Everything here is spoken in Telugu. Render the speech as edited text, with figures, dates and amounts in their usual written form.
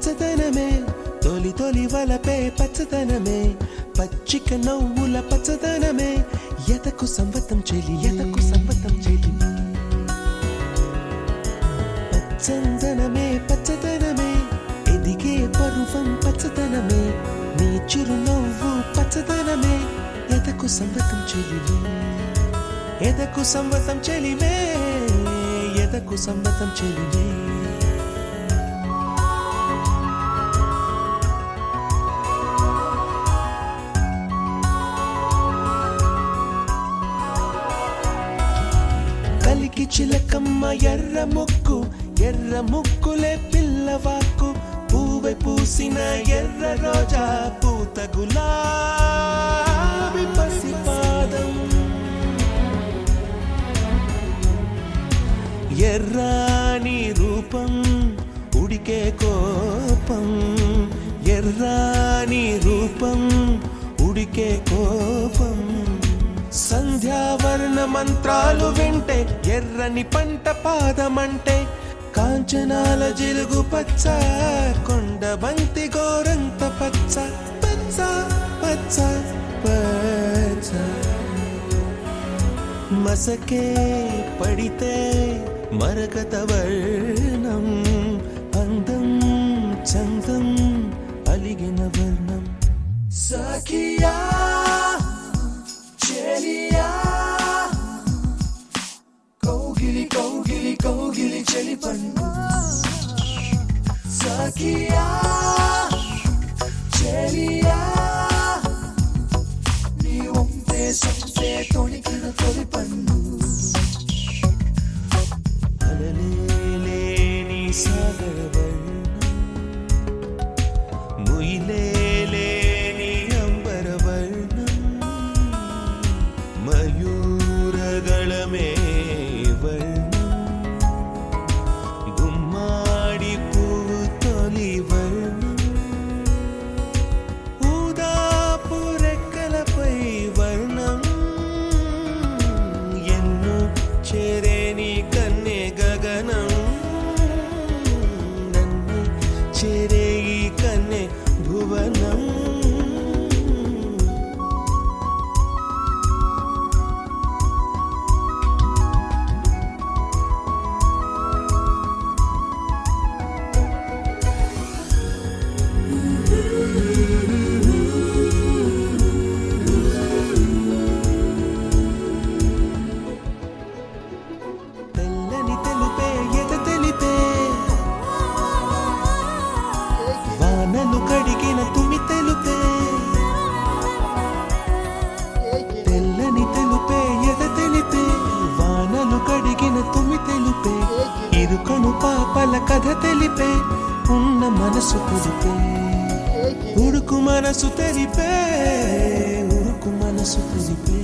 పచ్చదనమే తొలి తొలి వలపే పచ్చదనమే పచ్చిక నవ్వుల పచ్చదనమే ఎదకు సంవతం చెలి పచ్చదనమే పచ్చదనమే ఎదిగే పరువం పచ్చదనమే నీ చిరునవ్వు పచ్చదనమే ఎదకు సంవతం చెలివే ఎదకు సంవతం చెలివే ఎదకు సంవతం చెలివే కలికి చిలకమ్మ ఎర్ర ముక్కులే పిల్లవాకు పూవై పూసిన ఎర్ర రోజా పూత గులాబీ పసిపాదం ఎర్రాని రూపం ఉడికే కోపం ఎర్రాని రూపం ఉడికే కోపం సంధ్యావర్ణ మంత్రాలు వింటే ఎర్రని పంట పాదమంటే కాంచనాల జిలుగు పచ్చ కొండ బంతి గోరంత పచ్చ పచ్చ పచ్చ పచ్చ మసకే పడితే మరకత వర్ణం అందం చందం అలిగిన వర్ణం సఖియా చెలియా కౌగిలి కౌగిలి కౌగిలి చెలి పండు సఖియా చెలియా నీ ఒంపే సొంపే తొణికిన తొలి పండు అలలేని సాగర వర్ణం ముయిలేని అంబర వర్ణం మయూరగళమే వర్ణం గుమ్మాడి పువ్వు తొలి వర్ణం ఊదాపు రెక్కలపై వర్ణం ఎన్నో చేరేని కన్నే గగనం నన్ను చేరే ఈ కన్నే భువనం తెల్లని తెలుపే ఎద తెలిపే వానలు కడిగిన తుమి తెలుపే తెల్లని తెలుపే ఎద తెలిపే వానలు కడిగిన తుమి తెలుపే ఇరుకను పాపల కథ తెలిపే ఉన్న మనసు తెలిపే ఉడుకు మనసు తెలిపే ఉడుకు మనసు తెలిపే